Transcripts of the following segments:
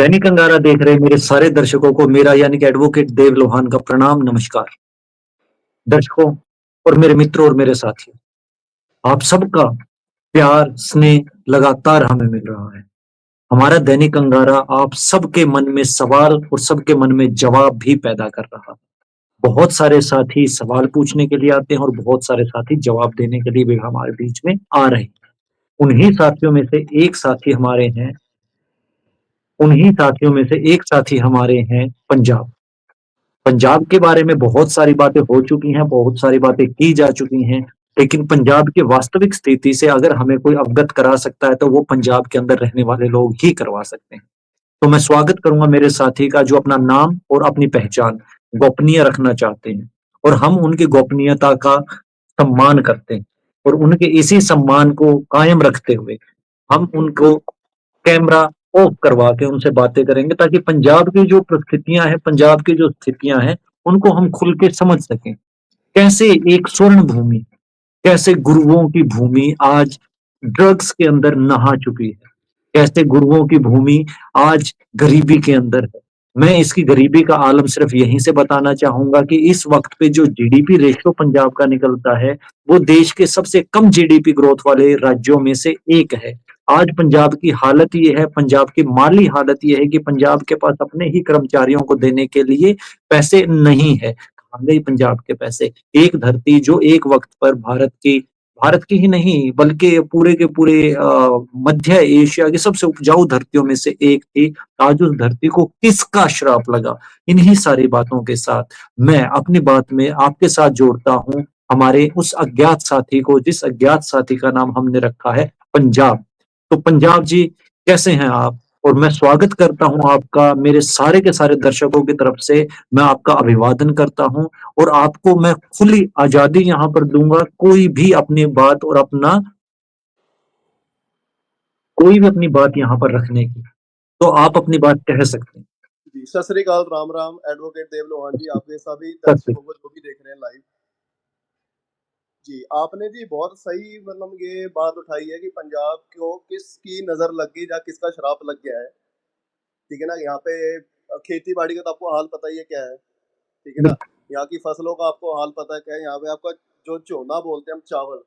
दैनिक अंगारा देख रहे मेरे सारे दर्शकों को मेरा यानी कि एडवोकेट देव लोहान का प्रणाम नमस्कार। दर्शकों और मेरे मित्रों और मेरे साथियों, आप सबका प्यार स्नेह लगातार हमें मिल रहा है। हमारा दैनिक अंगारा आप सबके मन में सवाल और सबके मन में जवाब भी पैदा कर रहा है। बहुत सारे साथी सवाल पूछने के लिए आते हैं और बहुत सारे साथी जवाब देने के लिए भी हमारे बीच में आ रहे हैं। उन्हीं साथियों में से एक साथी हमारे हैं उन्हीं साथियों में से एक साथी हमारे हैं पंजाब। पंजाब के बारे में बहुत सारी बातें हो चुकी हैं, बहुत सारी बातें की जा चुकी हैं, लेकिन पंजाब की वास्तविक स्थिति से अगर हमें कोई अवगत करा सकता है, तो वो पंजाब के अंदर रहने वाले लोग ही करवा सकते हैं। तो मैं स्वागत करूँगा मेरे साथी का जो अपना नाम और अपनी पहचान गोपनीय रखना चाहते हैं और हम उनकी गोपनीयता का सम्मान करते हैं और उनके इसी सम्मान को कायम रखते हुए हम उनको कैमरा ऑफ करवा के उनसे बातें करेंगे ताकि पंजाब की जो परिस्थितियां हैं, पंजाब की जो स्थितियां हैं, उनको हम खुल के समझ सकें। कैसे एक स्वर्ण भूमि, कैसे गुरुओं की भूमि आज ड्रग्स के अंदर नहा चुकी है, कैसे गुरुओं की भूमि आज गरीबी के अंदर है। मैं इसकी गरीबी का आलम सिर्फ यहीं से बताना चाहूंगा कि इस वक्त पे जो जीडीपी रेशियो पंजाब का निकलता है, वो देश के सबसे कम जीडीपी ग्रोथ वाले राज्यों में से एक है। आज पंजाब की हालत ये है, पंजाब की माली हालत ये है कि पंजाब के पास अपने ही कर्मचारियों को देने के लिए पैसे नहीं है। कहाँ गए पंजाब के पैसे? एक धरती जो एक वक्त पर भारत की ही नहीं बल्कि पूरे के पूरे मध्य एशिया की सबसे उपजाऊ धरतियों में से एक थी। आज उस धरती को किसका श्राप लगा? इन्हीं सारी बातों के साथ मैं अपनी बात में आपके साथ जोड़ता हूँ हमारे उस अज्ञात साथी को, जिस अज्ञात साथी का नाम हमने रखा है पंजाब। तो पंजाब जी, कैसे हैं आप? और मैं स्वागत करता हूं आपका मेरे सारे के सारे दर्शकों की तरफ से। मैं आपका अभिवादन करता हूं और आपको मैं खुली आजादी यहाँ पर दूंगा, कोई भी अपनी बात यहाँ पर रखने की। तो आप अपनी बात कह सकते हैं। जी, सत श्री अकाल, राम राम। एडवोकेट देव लोहान जी, आपके सभी सत श्री दर्शकों को जो भी देख रहे हैं लाइव। जी, आपने जी बहुत सही मतलब ये बात उठाई है कि पंजाब को किसकी नज़र लग गई या किसका श्राप लग गया है, ठीक है ना? यहाँ पे खेती-बाड़ी का तो आपको हाल पता ही है क्या है, ठीक है ना? यहाँ की फसलों का आपको हाल पता है क्या है? यहाँ पे आपका जो चोना बोलते हैं हम चावल,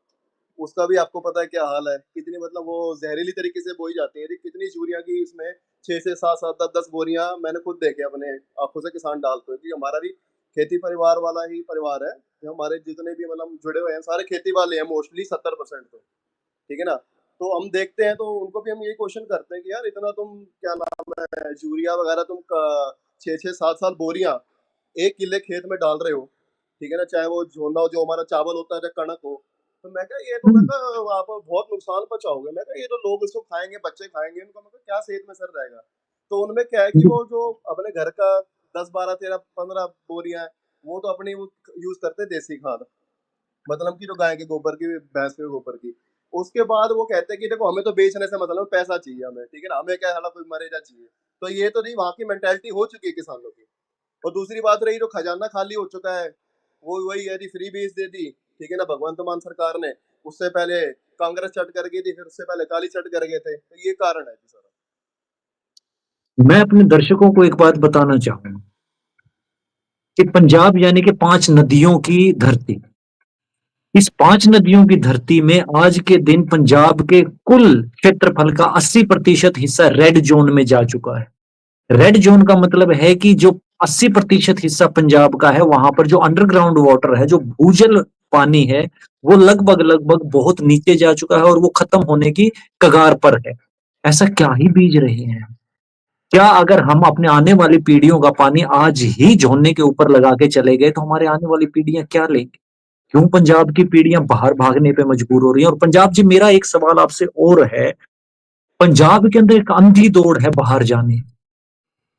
उसका भी आपको पता है क्या हाल है? कितनी मतलब वो ज़हरीली तरीके से बोई जाती है। कितनी यूरिया की इसमें 6 से 7-7, 10-10 बोरियाँ मैंने खुद देखे अपने आँखों से किसान डालते हुए, क्योंकि हमारा भी खेती परिवार वाला ही परिवार है। जो हमारे जितने भी मतलब जुड़े हुए हैं सारे खेती वाले हैं मोस्टली 70% तो, ठीक है ना? तो हम देखते हैं तो उनको भी हम यही क्वेश्चन करते हैं कि यार इतना तुम क्या नाम है यूरिया वगैरह तुम 6-6, 7-7 बोरियाँ 1 किले खेत में डाल रहे हो, ठीक है ना? चाहे वो झोना हो जो हमारा चावल होता है, चाहे कणक हो। तो मैं कहा ये तो मैं कहा आप बहुत नुकसान पहुँचाओगे। मैं कहा ये तो लोग इसको खाएँगे, बच्चे खाएँगे, इनको मैं कहा क्या सेहत में असर रहेगा? तो उनमें क्या है कि वो जो अपने घर का 10, 12, 13, 15 बोरियाँ हैं, वो तो अपनी वो यूज़ करते हैं देसी खाद। मतलब कि जो गाय के गोबर की, भैंस के गोबर की। उसके बाद वो कहते हैं कि देखो हमें तो बेचने से मतलब पैसा चाहिए हमें, ठीक है ना? हमें क्या है, साला कोई मरे ना चाहिए। तो ये तो नहीं, वहाँ की मेंटालिटी हो चुकी है किसानों की। और दूसरी बात रही जो खजाना खाली हो चुका है, वो वही है जी, फ्री बीज दे दी, ठीक है ना, भगवंत मान सरकार ने। उससे पहले कांग्रेस चट कर गई थी, फिर उससे पहले काली चट कर गए थे। तो ये कारण है जी सर। मैं अपने दर्शकों को एक बात बताना चाहूंगा कि पंजाब यानी कि 5 नदियों की धरती। इस 5 नदियों की धरती में आज के दिन पंजाब के कुल क्षेत्रफल का 80% हिस्सा रेड जोन में जा चुका है। रेड जोन का मतलब है कि जो 80% हिस्सा पंजाब का है, वहां पर जो अंडरग्राउंड वाटर है, जो भूजल पानी है, वो लगभग लगभग बहुत नीचे जा चुका है और वो खत्म होने की कगार पर है। ऐसा क्या ही बीज रहे हैं? क्या अगर हम अपने आने वाली पीढ़ियों का पानी आज ही झोने के ऊपर लगा के चले गए, तो हमारे आने वाली पीढ़ियां क्या लेंगी? क्यों पंजाब की पीढ़ियां बाहर भागने पे मजबूर हो रही हैं? और पंजाब जी, मेरा एक सवाल आपसे और है। पंजाब के अंदर एक अंधी दौड़ है बाहर जाने की।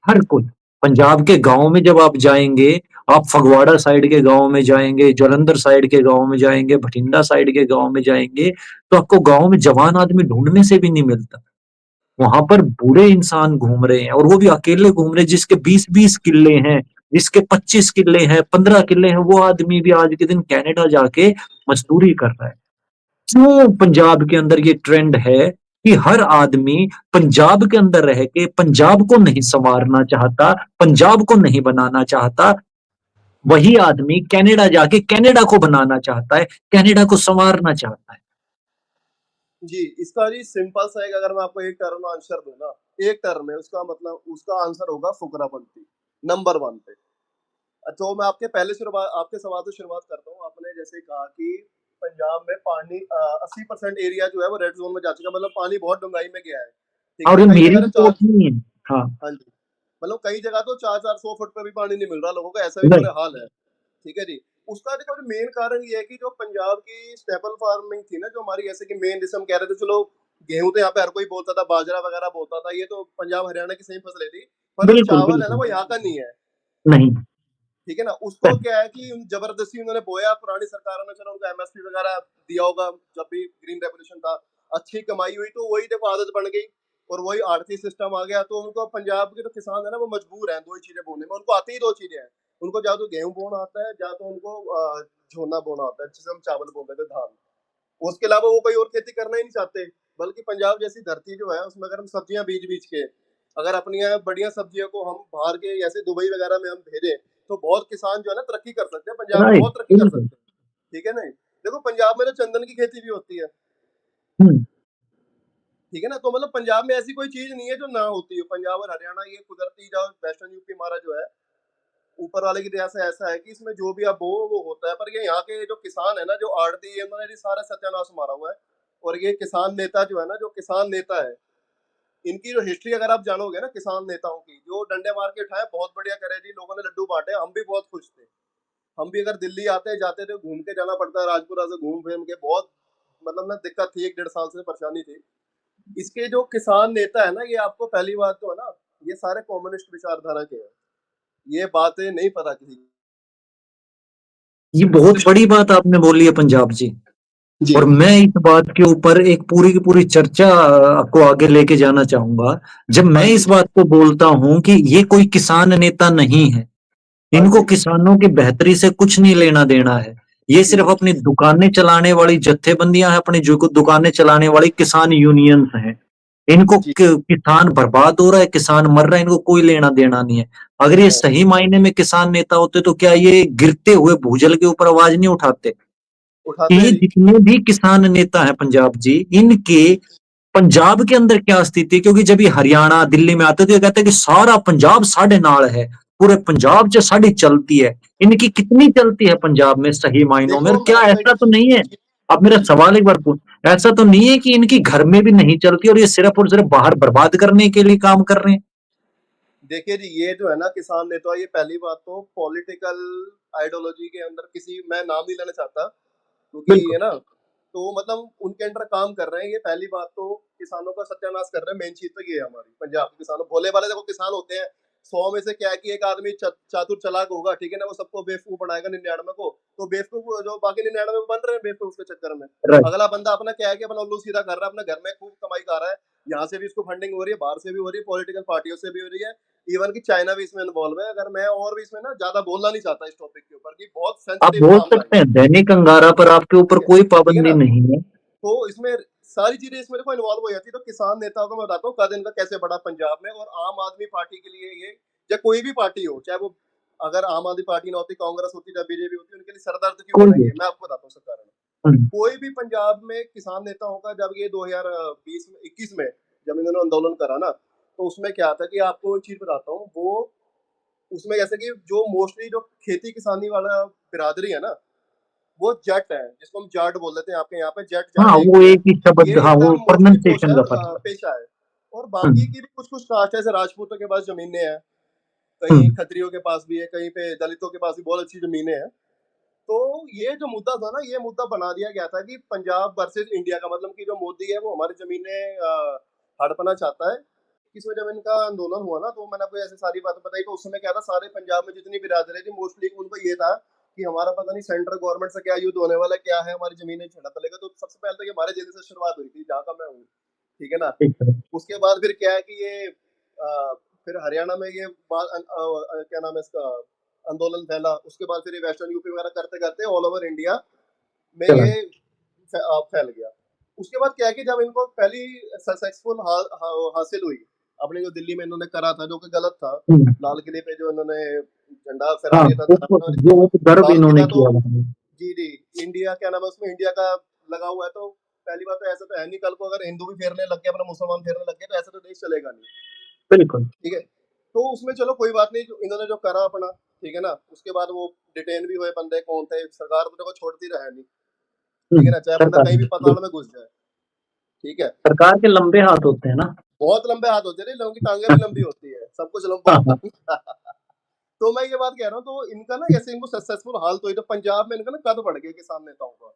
हर कोई पंजाब के गाँव में जब आप जाएंगे, आप फगवाड़ा साइड के गाँव में जाएंगे, जालंधर साइड के गाँव में जाएंगे, भटिंडा साइड के गाँव में जाएंगे, तो आपको गाँव में जवान आदमी ढूंढने से भी नहीं मिलता। वहां पर बूढ़े इंसान घूम रहे हैं और वो भी अकेले घूम रहे हैं। जिसके 20-20 किले हैं, जिसके 25 किले हैं, 15 किले हैं, वो आदमी भी आज के दिन कनाडा जाके मजदूरी कर रहा है। क्यों पंजाब के अंदर ये ट्रेंड है कि हर आदमी पंजाब के अंदर रह के पंजाब को नहीं संवारना चाहता, पंजाब को नहीं बनाना चाहता। वही आदमी कनाडा जाके कनाडा को बनाना चाहता है, कनाडा को संवारना चाहता है। जी, इसका जी सिंपल सा एक, अगर मैं आपको एक टर्म में आंसर दूं ना, एक टर्म में उसका मतलब उसका आंसर होगा फुकरापंथी, नंबर 1 पे। तो मैं आपके सवाल से शुरुआत करता हूँ। आपने जैसे कहा कि पंजाब में पानी 80% एरिया जो है वो रेड जोन में जा चुका है, मतलब पानी बहुत डूंगाई में गया है, ठीक है और ना? ये कई मेरी जगह तो रिपोर्ट नहीं है। हाँ। हाँ जी, मतलब कई जगह तो 400-400 फुट पे भी पानी नहीं मिल रहा लोगों को, ऐसा भी नहीं। बुरा हाल है, ठीक है जी। उसका देखो जो मेन कारण ये है कि जो पंजाब की स्टेपल फार्मिंग थी ना, जो हमारी, जैसे कि मेन जैसे हम कह रहे थे, चलो गेहूं तो यहाँ पे हर कोई बोलता था, बाजरा वगैरह बोलता था, ये तो पंजाब हरियाणा की सही फसलें थी, पर जो बिल्कुल चावल है ना बिल्कुल। वो यहाँ का नहीं है, नहीं। ठीक है ना? उसको क्या है कि जबरदस्ती उन्होंने बोया, पुरानी सरकारों ने, चलो उनको एमएसपी वगैरह दिया होगा, जब भी ग्रीन रेवोल्यूशन था, अच्छी कमाई हुई, तो वही देखो आदत बन गई और वही आर्थिक सिस्टम आ गया। तो उनको, पंजाब के जो किसान है ना, वो मजबूर हैं दो ही चीजें बोने में, उनको आती ही दो चीजें हैं। उनको या तो गेहूं बोना आता है, या तो उनको झोना बोना आता है, जिसे हम चावल बोलते थे, धान। उसके अलावा वो कोई और खेती करना ही नहीं चाहते। बल्कि पंजाब जैसी धरती जो है, उसमें अगर हम सब्जियां बीज बीज के, अगर अपनी यहाँ बढ़िया सब्जियों को हम बाहर के, जैसे दुबई वगैरह में हम भेजें, तो बहुत किसान जो है ना तरक्की कर सकते हैं, पंजाब में राइट। बहुत तरक्की कर बिल्कुल। सकते हैं, ठीक है ना? देखो पंजाब में तो चंदन की खेती भी होती है, हम्म। ठीक है ना? तो मतलब पंजाब में ऐसी कोई चीज नहीं है जो ना होती हो। पंजाब और हरियाणा, ये कुदरती जो वेस्टर्न यूपी हमारा जो है, ऊपर वाले की दया से ऐसा है कि इसमें जो भी आप बो वो होता है। पर ये यहाँ के जो किसान है ना, जो आड़ती है, इन्होंने ये सारा सत्यानाश मारा हुआ है। और ये किसान नेता जो है ना, जो किसान नेता है, इनकी जो हिस्ट्री अगर आप जानोगे ना, किसान नेताओं की, जो डंडे मार के उठाए, बहुत बढ़िया करे जी, लोगों ने लड्डू बांटे, हम भी बहुत खुश थे। हम भी अगर दिल्ली आते जाते थे, घूम के जाना पड़ता है, राजपुरा से घूम फिर के, बहुत मतलब ना दिक्कत थी, 1 डेढ़ साल से परेशानी थी। इसके जो किसान नेता है ना, ये आपको पहली बात तो है ना, ये सारे कम्युनिस्ट विचारधारा के हैं, ये बातें नहीं पता किसी को। ये बहुत बड़ी बात आपने बोली है पंजाब जी। जी और मैं इस बात के ऊपर एक पूरी की पूरी चर्चा आपको आगे लेके जाना चाहूंगा। जब मैं हाँ इस जी बात को बोलता हूं कि ये कोई किसान नेता नहीं है, हाँ इनको जी किसानों की बेहतरी से कुछ नहीं लेना देना है, ये जी सिर्फ अपनी दुकानें चलाने वाली जत्थेबंदियां हैं, अपनी जो दुकानें चलाने वाली किसान यूनियंस हैं। इनको जी किसान बर्बाद हो रहा है, किसान मर रहा है, इनको कोई लेना देना नहीं है। अगर ये हाँ, सही मायने में किसान नेता होते तो क्या ये गिरते हुए भूजल के ऊपर आवाज नहीं उठाते? उठाते हैं कि जी। जितने भी किसान नेता हैं पंजाब जी, इनके पंजाब के अंदर क्या स्थिति है? क्योंकि जब ये हरियाणा दिल्ली में आते तो ये कहते हैं कि सारा पंजाब साढ़े नाल है, पूरे पंजाब से साड़ी चलती है। इनकी कितनी चलती है पंजाब में सही मायनों में? और देखो मैं क्या आपको एक ऐसा तो नहीं है? जी अब मेरा जी सवाल एक बार पूछ, ऐसा तो नहीं है कि इनकी घर में भी नहीं चलती और ये सिर्फ और सिर्फ बाहर बर्बाद करने के लिए काम कर रहे हैं? देखिए जी, ये जो है ना किसान नेता, ये पहली बात तो पॉलिटिकल आइडियोलॉजी के अंदर, किसी, मैं नाम नहीं लेना चाहता क्योंकि बिल्कुल। ये ना, तो मतलब उनके अंडर काम कर रहे हैं। ये पहली बात तो किसानों का सत्यानाश कर रहे हैं। मेन चीज तो ये है, हमारी पंजाब के किसानों, भोले वाले देखो किसान होते हैं, 100 में से क्या है कि एक आदमी चातुर चालाक होगा, ठीक है ना, वो सबको बेवकूफ बनाएगा 99 को। तो बेवकूफ जो बाकी 99 बन रहे हैं बेवकूफ के चक्कर में, राइट। अगला बंदा अपना क्या है कि अपना उल्लू सीधा कर रहा है, अपने घर में खूब कमाई कर रहा है, यहाँ से भी इसको फंडिंग हो रही है, बाहर से भी हो रही है, पॉलिटिकल पार्टियों से भी हो रही है, इवन कि चाइना भी इसमें इन्वॉल्व है। अगर मैं और भी इसमें ना ज्यादा बोलना नहीं चाहता इस टॉपिक के ऊपर, कि बहुत आप सेंसिटिव बोल मामला है सकते हैं, दैनिक अंगारा पर आपके ऊपर कोई ठीक है पाबंदी ना? नहीं है। तो इसमें सारी चीजें इसमें देखो इन्वॉल्व हो जाती है। तो किसान नेताओं को मैं बताता हूँ कद इनका कैसे बड़ा पंजाब में। और आम आदमी पार्टी के लिए ये, या कोई भी पार्टी हो, चाहे वो, अगर आम आदमी पार्टी ना होती, कांग्रेस होती या बीजेपी होती, उनके लिए सरदर्द क्यों कोई बना भी। ये मैं आपको बताता हूँ उसका कारण। हम्म। कोई भी पंजाब में किसान नेता होगा, जब ये 2020 में 21 में जब इन्होंने आंदोलन करा ना, तो उसमें क्या था कि आपको एक चीज बताता हूँ, वो उसमें जैसे कि जो मोस्टली जो खेती किसानी वाला बिरादरी है ना, वो जट है, जिसको हम जाट बोल देते हैं, आपके यहाँ पे जट हाँ, जाट एक वो ही है। एक ही ये शब्द, हाँ, इनका वो मोस्टली प्रोनाउंसिएशन का फर्क है। पेशा है। और बाकी हम्म। की भी कुछ कुछ कास्ट है, जैसे राजपूतों के पास जमीनें हैं, कहीं हम्म। खत्रियों के पास भी है, कहीं पे दलितों के पास भी बहुत अच्छी जमीनें हैं। तो ये जो मुद्दा था ना, ये मुद्दा बना दिया गया था कि पंजाब वर्सेस इंडिया का, मतलब कि जो मोदी है वो हमारी जमीनें हड़पना चाहता है। इसमें जब इनका आंदोलन हुआ ना, तो मैंने आपको ऐसे सारी बातें बताई। तो उस समय क्या था, सारे पंजाब में जितनी बिरादरी थी, मोस्टली उनको ये था कि हमारा पता नहीं सेंट्रल गवर्नमेंट से क्या युद्ध होने वाला, क्या है, हमारी जमीनें झड़प लेगा। तो सबसे पहले तो ये हमारे जिले से शुरुआत हुई थी, जहाँ का मैं हूँ, ठीक है ना? ठीक है। उसके बाद फिर क्या है कि ये फिर हरियाणा में ये क्या नाम है इसका, आंदोलन फैला। उसके बाद फिर ये वेस्टर्न यूपी वगैरह करते करते ऑल ओवर इंडिया में चला। ये फैल गया। उसके बाद क्या है कि जब इनको पहली सक्सेसफुल हासिल हुई, अपने जो दिल्ली में इन्होंने करा था, जो कि गलत था, लाल किले पे जो इन्होंने झंडा फहरा हाँ, दिया था, वो तो गर्व लाल इन्होंने किला तो किया वहाँ। जी, जी, इंडिया क्या नाम है उसमें, इंडिया का लगा हुआ है, तो पहली बात तो ऐसा तो है नहीं, कल को अगर हिंदू भी फेरने लग गए, अपना मुसलमान फेरने लग गए, तो ऐसा तो देश चलेगा नहीं। बिल्कुल। ठीक है? तो उसमें चलो कोई बात नहीं, जो इन्होंने जो करा अपना, ठीक है ना? उसके बाद वो डिटेन भी हुए बंदे, कौन थे, सरकार तो देखो छोड़ती रहे नहीं, ठीक है ना? चाहे बंदा सरकार कहीं भी पाताल में घुस जाए, ठीक है? सरकार के लंबे हाथ होते हैं ना। बहुत लंबे हाथ होते हैं, लोगों की टांगे भी लंबी होती है, सब कुछ लंबा हाँ, होता हाँ। है। तो मैं ये बात कह रहा हूँ, तो इनका ना ऐसे इनको सक्सेसफुल हाल तो, तो पंजाब में इनका ना कद बढ़ गया किसान नेताओं का,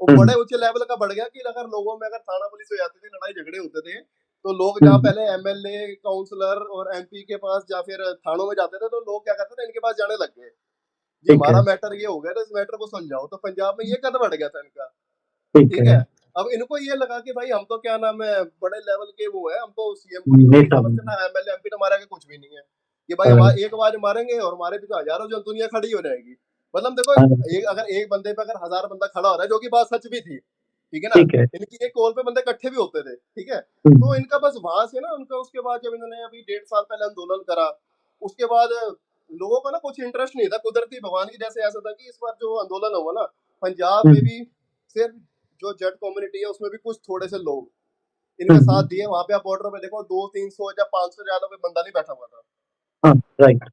वो बड़े ऊंचे लेवल का बढ़ गया कि अगर लोगों में अगर थाना पुलिस हो जाती थी, लड़ाई झगड़े होते थे, तो लोग जहाँ पहले एमएलए, काउंसलर और एमपी के पास या फिर थानों में जाते थे, तो लोग क्या करते थे, इनके पास जाने लग गए जी, ठीक है, हमारा मैटर ये हो गया, तो इस मैटर को सुलझाओ। तो पंजाब में ये कद बढ़ गया था इनका, ठीक ठीक है। है? अब इनको ये लगा कि भाई हम तो क्या नाम है, बड़े लेवल के वो है, हम तो सीएम को भी कुछ नहीं नेता समझते, बने। ना एमएलए एमपी, तो हमारे आगे कुछ भी नहीं है, कि भाई हाँ, हमारे एक आवाज मारेंगे और हमारे पीछे हजारों जो दुनिया खड़ी हो जाएगी। मतलब देखो, हाँ, एक अगर एक बंदे पे अगर 1000 बंदा खड़ा हो रहा है, जो कि बात सच भी थी, ठीक है ना? ठीक है। इनकी एक कॉल पे बंदे इकट्ठे भी होते थे, ठीक है? हुँ, तो इनका बस वहां से ना, उनका उसके बाद जब इन्होंने अभी 1.5 साल पहले आंदोलन करा, उसके बाद लोगों का ना कुछ इंटरेस्ट नहीं था, कुदरती भगवान की जैसे ऐसा था कि इस बार जो आंदोलन हुआ ना पंजाब हुँ, में भी, सिर्फ जो जट कम्युनिटी है उसमें भी कुछ थोड़े से लोग हुँ, इनका साथ हुँ। दिए। वहां पे आप बॉर्डर पे देखो, 200-300 या 500 से ज्यादा कोई बंदा नहीं बैठा हुआ था, हाँ, राइट,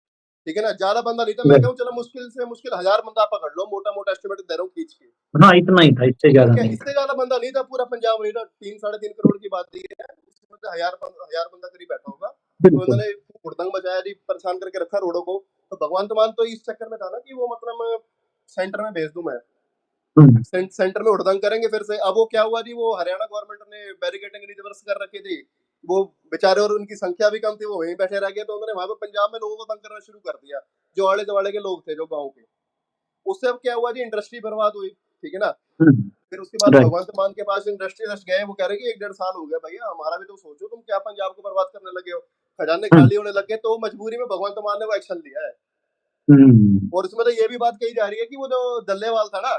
ठीक है ना? ज्यादा बंदा नहीं था, मैं राइट। कहूँ चलो मुश्किल से मुश्किल 1000 बंदा आप पकड़ लो, मोटा मोटा एस्टिमेट दे रहा हूँ खींच के, हाँ, इतना ही था, इससे ज़्यादा ठीक है? नहीं था। इससे ज्यादा बंदा नहीं था, पूरा पंजाब नहीं था, 3-3.5 करोड़ की बात ये है, उसमें से 1000 बंदा करीब बैठा होगा। तो बिल्कुल। इन्होंने हुड़दंग मचाया जी, परेशान करके रखा रोडों को। तो भगवंत मान तो इस चक्कर में था ना कि वो मतलब सेंटर में भेज दूं मैं, हुँ, सेंटर में हुड़दंग करेंगे फिर से। अब वो क्या हुआ जी, वो हरियाणा गवर्नमेंट ने बैरिकेडिंग रिवर्स कर रखी थी, वो बेचारे, और उनकी संख्या भी कम थी, वो वहीं बैठे रह गए, तो उन्होंने वहां पे पंजाब में लोगों को तंग करना शुरू कर दिया, जो आले दुआले के लोग थे, जो गाँव के। उससे अब क्या हुआ जी, इंडस्ट्री बर्बाद हुई, ठीक है ना? हुँ, फिर उसके बाद राइट। भगवंत मान के पास इंडस्ट्रियलिस्ट गए, वो कह रहे कि 1-1.5 साल हो गया भैया, हमारा भी तो सोचो, तुम क्या पंजाब को बर्बाद करने लगे हो, खजाने हुँ, खाली होने लगे। तो मजबूरी में भगवंत मान ने वो एक्शन लिया है। हुँ, और इसमें तो ये भी बात कही जा रही है कि वो जो डल्लेवाल था ना,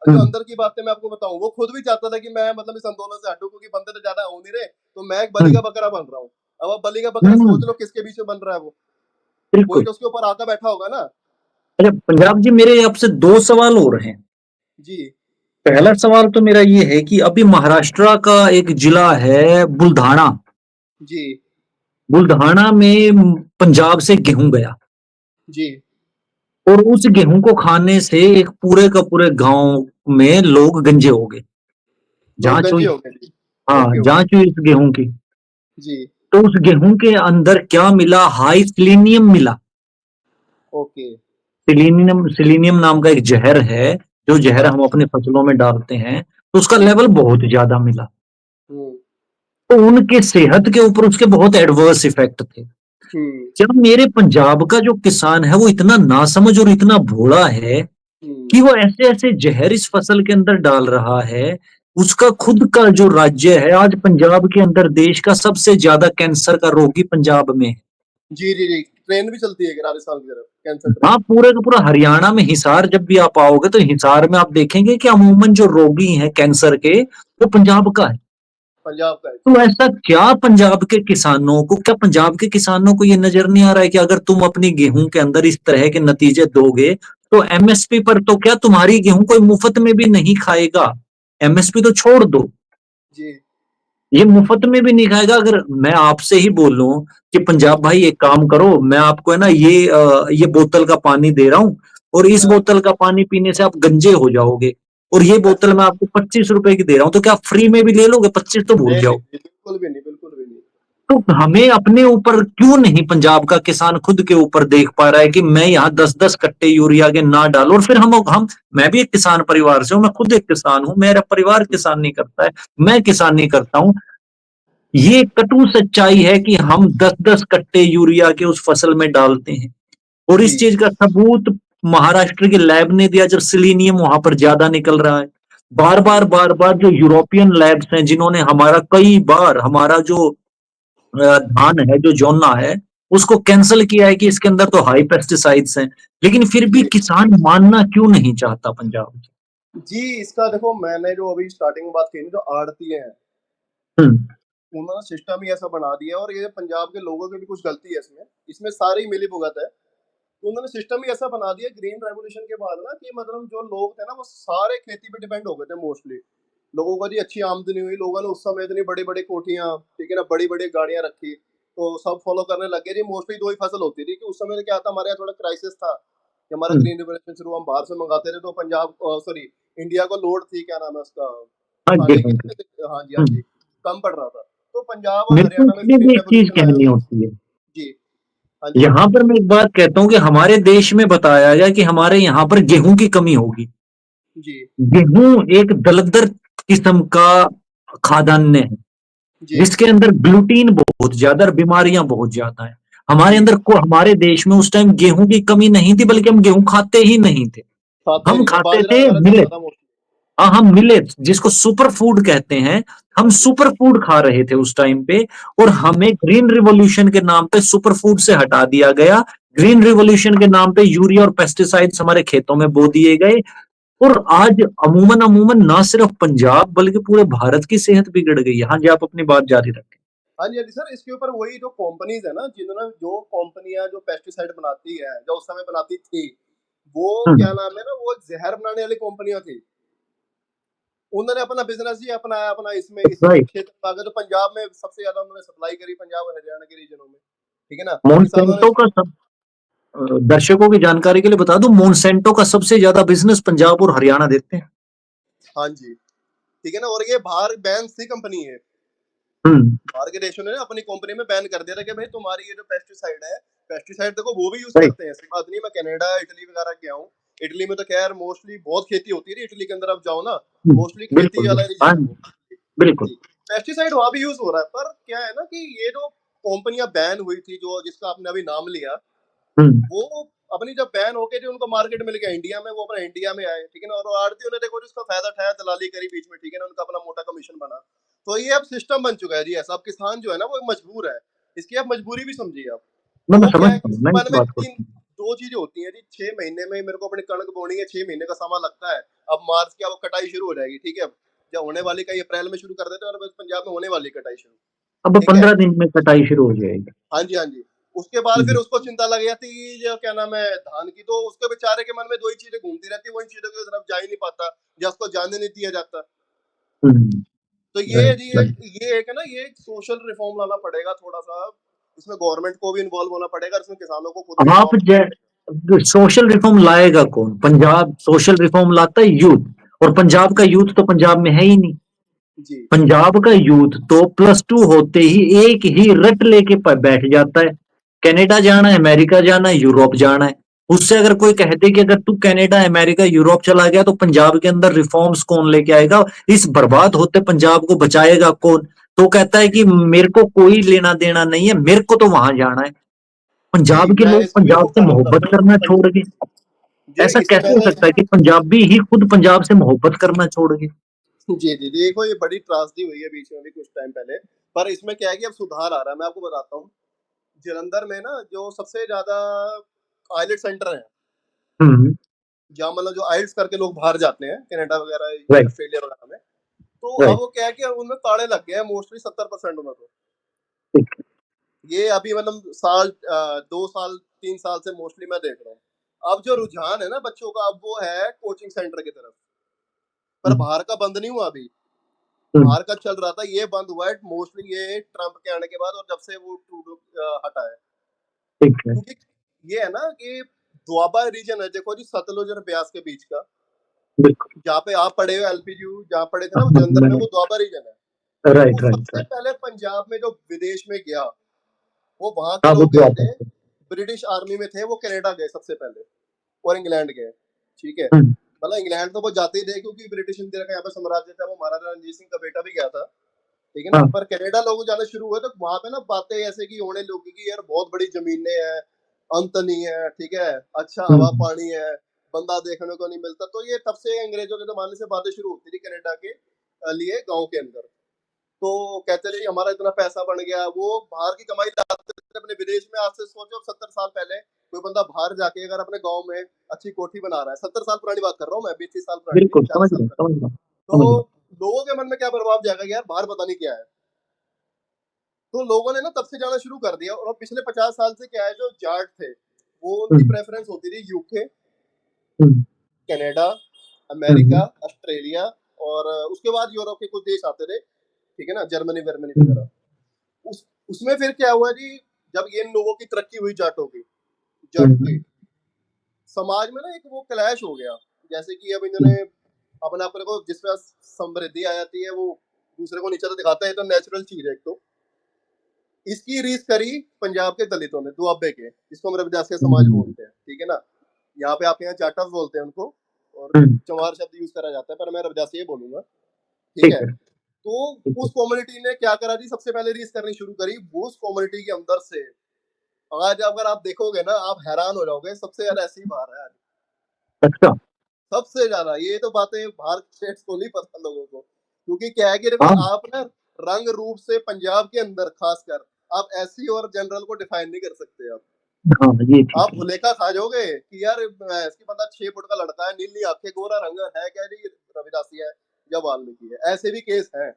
हुँ, जो अंदर की बातें मैं आपको बताऊं, वो खुद भी चाहता था कि मैं मतलब इस आंदोलन से हटूं, क्योंकि बंदे तो ज्यादा हो नहीं रहे, तो मैं एक बलि हुँ, का बकरा बन रहा हूँ। अब आप बलि का बकरा हुँ, सोच लो किसके बीच में बन रहा है वो, कोई बिल्कुल। तो उसके ऊपर आका बैठा होगा ना। अच्छा पंजाब जी, मेरे आपसे 2 सवाल और हैं। जी, पहला सवाल तो मेरा ये है कि अभी महाराष्ट्र का एक जिला है बुल्धाना, जी, बुल्धाना में पंजाब से गेहूँ गया जी, और उस गेहूँ को खाने से एक पूरे का पूरे गाँव में लोग गंजे हो गए। लोग जाँच गंजे हुई। हो गए जी। हाँ, ओके, ओके, जाँच हुई इस गेहूँ की। जी, तो उस गेहूँ के अंदर क्या मिला? हाई सेलेनियम मिला। ओके, सेलेनियम सेलेनियम नाम का एक ज़हर है, जो ज़हर हम अच्छा, अपने फसलों में डालते हैं, तो उसका जी, लेवल बहुत ज़्यादा मिला। हम्म, तो उनके सेहत के ऊपर उसके बहुत एडवर्स इफ़ेक्ट थे। हम्म, क्या मेरे पंजाब का जो किसान है वो इतना नासमझ और इतना भोला है हम्म, कि वो ऐसे-ऐसे ज़हर इस फसल के अंदर डाल रहा है, उसका खुद का जो राज्य है, आज पंजाब के अंदर देश का सबसे ज़्यादा कैंसर का रोगी पंजाब में है। जी, जी, जी, ट्रेन भी चलती है राजस्थान की तरफ, कैंसर हाँ, ट्रेन। पूरे का पूरा हरियाणा में हिसार जब भी आप आओगे तो हिसार में आप देखेंगे कि अमूमन जो रोगी हैं कैंसर के, वो पंजाब का है। पंजाब का है जी। तो ऐसा क्या पंजाब के किसानों को ये नज़र नहीं आ रहा है कि अगर तुम अपनी गेहूँ के अंदर इस तरह के नतीजे दोगे, तो एमएसपी पर तो क्या तुम्हारी गेहूँ कोई मुफ्त में भी नहीं खाएगा। एमएसपी तो छोड़ दो, जी, ये मुफ्त में भी नहीं खाएगा। अगर मैं आपसे ही बोलूँ कि पंजाब भाई एक काम करो, मैं आपको है ना ये बोतल का पानी दे रहा हूँ और इस हाँ, बोतल का पानी पीने से आप गंजे हो जाओगे और ये बोतल अच्छा, मैं आपको 25 रुपए की दे रहा हूँ, तो क्या आप फ्री में भी ले लोगे? 25 तो भूल नहीं, नहीं, जाओ। नहीं, बिल्कुल भी नहीं, बिल्कुल भी नहीं। तो हमें अपने ऊपर क्यों नहीं पंजाब का किसान खुद के ऊपर देख पा रहा है कि मैं यहाँ 10-10 कट्टे यूरिया के ना डालूं और फिर हम मैं भी एक किसान परिवार से हूँ, मैं खुद एक किसान हूँ, मेरा परिवार हुँ, किसान नहीं करता है, मैं किसानी करता हूँ। ये कटु सच्चाई है कि हम 10-10 कट्टे यूरिया के उस फसल में डालते हैं और जी, इस चीज का सबूत महाराष्ट्र के लैब ने दिया जब सेलेनियम वहां पर ज्यादा निकल रहा है। हुँ, बार बार जो यूरोपियन लैब्स हैं जिन्होंने हमारा कई बार हमारा जो धान है, जो जोना है, उसको कैंसल किया है कि इसके अंदर तो हाई पेस्टिसाइड्स हैं, लेकिन फिर भी जी। किसान मानना क्यों नहीं चाहता पंजाब? जी, इसका देखो मैंने जो अभी स्टार्टिंग में बात की ना, जो आड़ती हैं, उन्होंने सिस्टम ही ऐसा बना दिया और ये पंजाब के लोगों की भी कुछ गलती है इसमें। इसमें सारी मिली-भुगत है। तो उन्होंने सिस्टम ही ऐसा बना दिया ग्रीन रेवोल्यूशन के बाद ना कि मतलब जो लोग थे ना वो सारे खेती पे डिपेंड हो गए थे मोस्टली। लोगों को जी अच्छी आमदनी हुई, लोगों ने उस समय इतनी बड़ी-बड़ी कोठियाँ, ठीक है ना, बड़ी-बड़ी गाड़ियाँ रखी, तो सब फॉलो करने लग गए जी। मोस्टली 2 ही फसल होती थी कि उस समय क्या था, हमारे यहाँ थोड़ा क्राइसिस था कि हमारा ग्रीन रेवोल्यूशन शुरू हम बाहर से मंगाते थे, तो पंजाब सॉरी इंडिया को लोड थी, क्या नाम है उसका, हाँ, खाने की। गेहूँ की। हाँ जी, हाँ जी, कम पड़ रहा था। तो पंजाब और मेरे को हरियाणा में इसमें ग्रीन भी एक चीज़ रेवोल्यूशन आया। कहनी होती है। जी, हाँ जी, यहाँ पर मैं एक बात कहता हूँ कि हमारे देश में बताया गया कि हमारे यहाँ पर गेहूँ की कमी होगी। जी, गेहूँ एक दलदर किस्म का खाद्यान्न है, जी, जिसके अंदर ग्लूटीन बहुत ज़्यादा और बीमारियाँ बहुत ज़्यादा हैं। हमारे जी। अंदर को हमारे देश में उस टाइम गेहूँ की कमी नहीं थी, बल्कि हम गेहूँ खाते ही नहीं थे। खाते ही हम नहीं थे, खाते बाजरा थे वगैरह चलता मिलेट। था मोस्टली। हाँ, हम मिलेट जिसको सुपर फूड कहते हैं, हम हाँ जी, सुपर फूड खा रहे थे उस टाइम पे। और जी, हमें ग्रीन रिवॉल्यूशन के नाम पे सुपर फूड से हटा दिया गया। ग्रीन रिवॉल्यूशन के नाम पे यूरिया और पेस्टिसाइड्स हमारे खेतों में बो दिए गए। और आज अमूमन अमूमन ना सिर्फ पंजाब बल्कि पूरे भारत की सेहत बिगड़ गई है। हाँ जी, आप अपनी बात जारी रखें। हाँ जी, हाँ जी सर, इसके ऊपर वही जो कंपनीज़ है ना, जिन्होंने जो कंपनियाँ जो पेस्टिसाइड बनाती हैं, जो उस समय बनाती थी, वो क्या हम्म, नाम है ना, वो ज़हर बनाने वाली कंपनियाँ थी। उन्होंने अपना बिज़नेस ही अपनाया, अपना इसमें इस राइट। क्षेत्र में आ गए, तो पंजाब में सबसे ज़्यादा उन्होंने सप्लाई करी, पंजाब और हरियाणा के रीजनों में, ठीक है ना? किसानों ने मोनसेंटो इसमें। का सब दर्शकों की जानकारी के लिए बता दूं, मोनसेंटो का सबसे ज्यादा बिजनेस पंजाब और हरियाणा देते हैं। हाँ जी, ठीक है ना? और ये बाहर बैन सी कंपनी है। हम्म। बाहर के देशों ने ना अपनी कंपनी में बैन कर दिया था कि भाई तुम्हारी ये जो पेस्टिसाइड है, पेस्टिसाइड देखो वो भी यूज राइट। करते हैं, ऐसी बात नहीं है। मैं कनाडा, इटली वगैरह गया हूँ। इटली में तो खैर मोस्टली बहुत खेती होती है, इटली के अंदर आप जाओ ना, मोस्टली खेती बिल्कुल वाला बिल्कुल, हाँ रीजन है जी, वो। बिल्कुल। जी, पेस्टिसाइड वहाँ भी यूज हो रहा है, पर क्या है ना कि ये जो कंपनियां बैन हुई थी, जो जिसका आपने अभी नाम लिया, हम्म। वो अपनी जब बैन होके जो उनको मार्केट मिल गया इंडिया में, वो अपना इंडिया में आए, ठीक है ना? और आड़तियों ने देखो जिसका फायदा उठाया, दलाली करी बीच में, ठीक है ना? उनका अपना मोटा कमीशन बना। तो ये अब सिस्टम बन चुका है जी ऐसा। अब किसान जो है ना वो मजबूर है, इसकी आप मजबूरी भी समझिए आप। मैं वो क्या है कि समझता हूँ, उसके मैं इस मन में बात को। तीन दो चीजें होती हैं जी। 6 महीने में मेरे को अपनी कणक बोनी है, 6 महीने का समय लगता है। अब मार्च की अब कटाई शुरू हो जाएगी, ठीक है? जब होने वाली का अप्रैल में शुरू कर देते हैं, और बस पंजाब में होने वाली कटाई शुरू, अब ठीक है? 15 दिन में कटाई शुरू हो जाएगी। हाँ जी, हाँ जी। उसके बाद फिर हम्म, उसको चिंता लग जाती है, जो क्या नाम है, धान की। तो उसके बेचारे के मन में 2 ही चीज़ें घूमती रहती हैं, वो इन चीज़ों की तरफ जा ही नहीं पाता, या उसको जाने नहीं दिया जाता। हम्म, तो ये है राइट जी, राइट। ये एक है ना, ये एक सोशल रिफॉर्म लाना पड़ेगा थोड़ा-सा। इसमें गवर्नमेंट को भी इन्वॉल्व होना पड़ेगा, और इसमें किसानों को खुद भी आप इन्वॉल्व होना पड़ेगा। सोशल रिफॉर्म लाएगा कौन? पंजाब सोशल रिफॉर्म लाता है यूथ। और पंजाब का जी, यूथ तो पंजाब में है ही नहीं। जी, पंजाब का यूथ तो +2 होते ही एक ही रट लेके बैठ जाता है। कनाडा जाना है, अमेरिका जाना है, यूरोप जाना है। उससे अगर कोई कहते कि अगर तू कनाडा, अमेरिका, यूरोप चला गया तो पंजाब के अंदर रिफॉर्म्स कौन लेके आएगा, इस बर्बाद होते पंजाब को बचाएगा कौन, तो कहता है कि मेरे को कोई लेना देना नहीं है, मेरे को तो वहां जाना है। जी, पंजाब के मैं लोग इसमें भी पंजाब आपको से कारण मोहब्बत बताता हूँ। करना पं छोड़ गए। जी, ऐसा इससे कैसे हो पहले सकता है कि पंजाबी ही खुद पंजाब से मोहब्बत करना छोड़ गए? जी, जी, देखो ये बड़ी त्रासदी हुई है बीच में भी कुछ टाइम पहले, पर इसमें क्या है कि अब सुधार आ रहा है। मैं आपको बताता हूँ। जलंधर में ना जो सबसे ज़्यादा आइलेट सेंटर हैं, हम्म। जहाँ मतलब जो आइल्स करके लोग बाहर जाते हैं, कनाडा वगैरह, राइट ऑस्ट्रेलिया वगैरह में, तो अब राइट। वो क्या है कि उनमें ताले लग गए हैं मोस्टली 70% में तो। ठीक है। ये अभी मतलब 2 साल, 3 साल से मोस्टली मैं देख रहा हूँ। अब जो रुझान है ना बच्चों का, अब वो है कोचिंग सेंटर की तरफ। पर हम्म, बाहर का बंद नहीं हुआ अभी। हम्म, बाहर का चल रहा था, ये बंद हुआ है मोस्टली ये ट्रम्प के आने के बाद, और जब से वो ट्रूडो हटा है। ठीक है। क्योंकि ये है ना कि दोआबा रीजन है, देखो जी, सतलुज और ब्यास के बीच का, बिल्कुल। जहाँ पे आप पढ़े हो, एलपीयू जहाँ पढ़े थे ना, वो हाँ, जलंधर में, मैंने। वो दोआबा रीजन है। तो राइट राइट सबसे राइट। पहले पंजाब में जो विदेश में गया, वो वहां के हाँ, वो लोग तो गए आता थे। है। ब्रिटिश आर्मी में थे, वो कनाडा गए सबसे पहले, और इंग्लैंड गए, ठीक है? हम्म, मतलब इंग्लैंड तो वो जाते ही थे, क्योंकि ब्रिटिश इंडिया का यहाँ पे साम्राज्य था, वो महाराजा रणजीत सिंह का बेटा भी गया था, ठीक है ना? हाँ। पर कनाडा लोग जाना शुरू हुए, तो वहां पे ना बातें ऐसे की होने लगी कि यार बहुत बड़ी जमीनें हैं, अंत नहीं है, ठीक है, अच्छा हवा हम्म, पानी है, बंदा देखने को नहीं मिलता। तो ये तब से अंग्रेजों के जमाने से बातें शुरू होती थी कनाडा के लिए, गांव के अंदर। तो कहते थे हमारा इतना पैसा बन गया, वो बाहर की कमाई लाते थे अपने विदेश में, आज से सोचो 70 साल पहले कोई बंदा बाहर जाके अगर अपने गांव में अच्छी कोठी बना रहा है, 70 साल पुरानी बात कर रहा हूँ मैं, 20-30 साल पुरानी नहीं, बिल्कुल, 40 साल पुरानी, समझ रहा हूँ, तो समझ रहा हूँ। लोगों के मन में क्या प्रभाव जाएगा कि यार बाहर पता नहीं क्या है। तो लोगों ने ना तब से जाना शुरू कर दिया, और पिछले 50 साल से क्या है, जो जाट थे वो उनकी हुँ, प्रेफरेंस होती थी यूके, हुँ, कनाडा, हुँ, अमेरिका, हुँ, ऑस्ट्रेलिया, और उसके बाद यूरोप के कुछ देश आते थे, ठीक है ना, जर्मनी वर्मनी हुँ, वगैरह। उसमें फिर क्या हुआ जी, जब ये लोगों की तरक्की हुई, जाटों की, हुँ, जट की, हुँ, समाज में ना एक वो क्लैश हो गया। जैसे कि अब हुँ, इन्होंने अपने आप को, जिसमें समृद्धि आ जाती है, वो दूसरे को नीचा तो दिखाता है, तो नेचुरल चीज है एक तो। इसकी रीस करी पंजाब के दलितों ने, दुआबे के, जिसको हम रविदासिया समाज हुँ, बोलते हैं, ठीक है ना। यहाँ पे आपके यहाँ जाटस बोलते हैं उनको, और हुँ, चमार शब्द यूज करा जाता है, पर मैं रविदासिया ही बोलूंगा, ठीक ठीक है। है, तो ठीक है। उस कम्युनिटी ने क्या करा जी, सबसे पहले रीस करनी शुरू करी, वो उस कम्युनिटी के अंदर से। आज अगर आप देखोगे ना, आप हैरान हो जाओगे, सबसे ज्यादा ऐसे ही बाहर है आज, अच्छा, सबसे ज्यादा। ये तो बातें बाहर स्टेट्स को नहीं पता लोगों को, क्योंकि क्या है कि देखो हाँ, आप ना रंग रूप से पंजाब के अंदर खासकर आप एससी और जनरल को डिफाइन नहीं कर सकते। हाँ, ये आप ठीक है। भुलेखा खा जाओगे कि यार इसकी बंदा 6 फुट का लड़का है, नीली आंखें, गोरा रंग है, क्या जी रविदासी है या वाल्मीकि है, ऐसे भी केस हैं,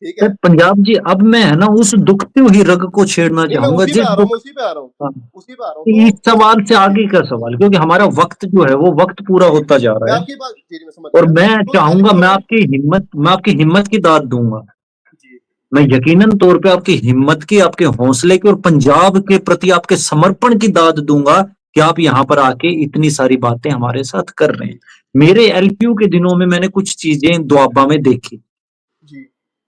ठीक मैं है। पंजाब जी, अब मैं है ना उस दुखती हुई रग को छेड़ना नहीं, मैं चाहूँगा उसी पे जिस आ रहा हूँ, दुःख मैं उसी पे आ रहा हूँ, हाँ, उसी पे आ रहा हूँ। इस तो उस सवाल से जी, आगे का सवाल क्योंकि हमारा वक़्त जो है वो वक़्त पूरा जी, होता जा मैं रहा है आपकी बात, जी, जी, मैं समझ और गया। मैं तो चाहूँगा एलिटोरेट, मैं आपकी हिम्मत की दाद दूँगा। जी, मैं यकीनन तौर पे आपकी हिम्मत की, आपके हौसले की और पंजाब के प्रति आपके समर्पण की दाद दूँगा कि आप यहाँ पर आके इतनी सारी बातें हमारे साथ कर रहे हैं। मेरे एलपीयू के दिनों में मैंने कुछ चीज़ें दोआबा में देखी। जी,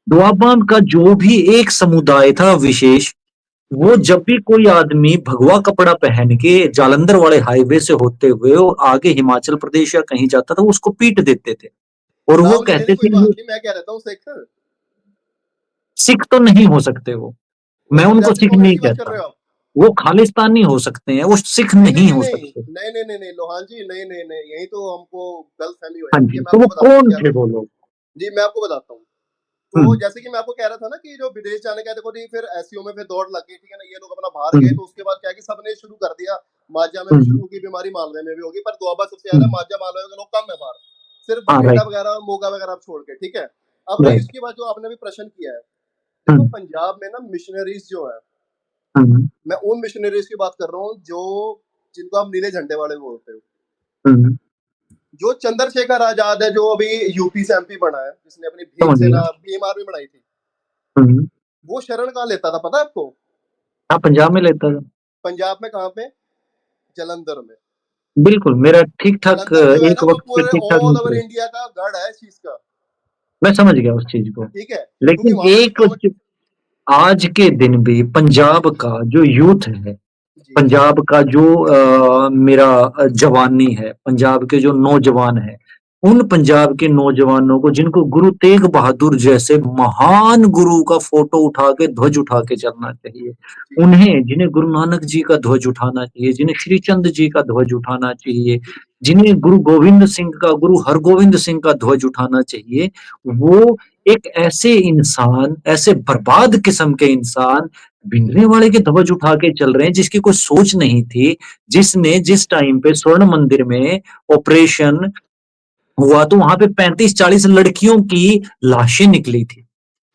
दोआबा का जो भी एक समुदाय था विशेष, वो जी, जब भी कोई आदमी भगवा कपड़ा पहन के जालंधर वाले हाईवे से होते हुए और आगे हिमाचल प्रदेश या कहीं जाता था, उसको पीट देते थे और वो नाम ले लेने कहते कोई थे बात ये नहीं, मैं कह रहता हूँ सिख। सिख तो नहीं हो सकते वो। मैं उनको रविदासी सिख कम्युनिटी नहीं की बात कर कहता। रहे हो आप? वो खालिस्तानी हो सकते हैं, वो सिख नहीं, नहीं, नहीं नहीं, हो नहीं, सकते। नहीं, नहीं, नहीं, नहीं, लोहान जी, नहीं, नहीं, नहीं, यही तो हमको गलतफहमी हो हाँ जाती है। जी, मैं तो वो आपको बताता हूँ कौन क्या थे था। वो लोग? जी, मैं आपको बताता हूँ। तो हुँ, जैसे कि मैं आपको कह रहा था ना कि जो विदेश जाने का, देखो जी, फिर एसईओ में फिर दौड़ लग गई, ठीक है ना, ये लोग अपना बाहर हुँ, गए, तो उसके बाद क्या है कि सबने शुरू कर दिया। माझा में हुँ, भी शुरू हुँ, होगी बीमारी, मालवे में भी होगी, पर दोआबा सबसे हुँ। ज्यादा, माझा मालवे के लोग कम है बाहर, सिर्फ हाँ, बठिंडा राइट, वगैरह, मोगा वगैरह आप छोड़ के, ठीक है। अब रही राइट। उसकी बात, जो आपने भी प्रश्न किया है, हुँ, देखो पंजाब में ना मिशनरीज जो है, हुँ, मैं उन मिशनरीज की बात कर रहा हूँ जो, जिनको आप नीले झंडे वाले बोलते हो। हुँ, जो चंद्रशेखर आजाद है, जो अभी यूपी से एमपी बना है, जिसने अपनी भीम समझ गया। सेना, भीम आर्मी बनाई थी, हुँ, वो शरण कहाँ लेता था पता है आपको? हाँ, पंजाब में लेता था। पंजाब में कहाँ पे? जलंधर में। बिल्कुल, मेरा ठीक-ठाक जलंधर जो है एक ना, वो वक़्त पे पूरे ठीक-ठाक ऑल ओवर मित्र इंडिया का गढ़ है इस चीज का, मैं समझ गया उस चीज़ को। ठीक है, क्योंकि लेकिन वहां पे जो एक कम, च आज के दिन भी पंजाब जी, का जो यूथ है, जी, पंजाब का जो मेरा जवानी है, पंजाब के जो नौजवान हैं, उन पंजाब के नौजवानों को जिनको गुरु तेग बहादुर जैसे महान गुरु का फ़ोटो उठा के, ध्वज उठा के चलना चाहिए। जी, उन्हें जिन्हें गुरु नानक जी का ध्वज उठाना चाहिए, जिन्हें श्री चंद जी का ध्वज उठाना चाहिए, जी, जिन्हें गुरु गोविंद सिंह का, गुरु हरगोविंद सिंह का ध्वज उठाना चाहिए, वो एक ऐसे इंसान, ऐसे बर्बाद किस्म के इंसान भिंडरांवाले के ध्वज उठा के चल रहे हैं जिसकी कोई सोच नहीं थी, जिसने जिस टाइम पे स्वर्ण मंदिर में ऑपरेशन हुआ तो वहां पे 35-40 लड़कियों की लाशें निकली थी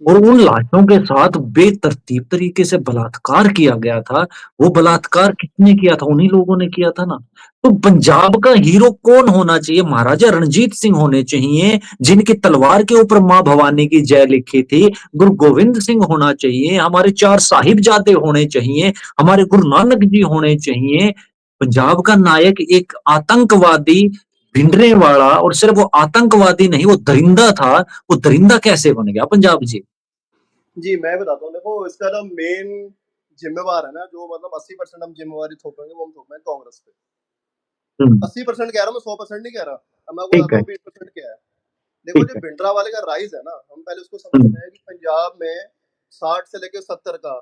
और जी, उन लाशों के साथ बेतरतीब तरीके से बलात्कार किया गया था। वो जी, बलात्कार किसने किया था? उन्हीं लोगों ने किया था ना। तो पंजाब का हीरो कौन होना चाहिए? महाराजा रणजीत सिंह होने चाहिए, जिनकी तलवार के ऊपर माँ भवानी की जय लिखी थी। गुरु गोविंद सिंह होना चाहिए, हमारे 4 साहिबजादे होने चाहिए, हमारे गुरु नानक जी होने चाहिए। पंजाब का नायक एक आतंकवादी भिंडरेवाला और सिर्फ वो आतंकवादी नहीं, वो दरिंदा था। वो दरिंदा कैसे बन गया पंजाब जी? जी, मैं बताता हूँ, देखो इसका ना मेन जिम्मेवार है ना, जो मतलब 80% हम जिम्मेवारी थोपेंगे, वो हम थोपेंगे कांग्रेस पे। हुँ, 80% कह रहा हूँ मैं, 100% नहीं कह रहा। अब मैं आपको ठीक बताता है, हूँ 20% क्या है। देखो, ठीक जो है। भिंडरांवाले का राइज है ना, हम पहले उसको हुँ, समझते हैं कि पंजाब में 60 से लेके 70 का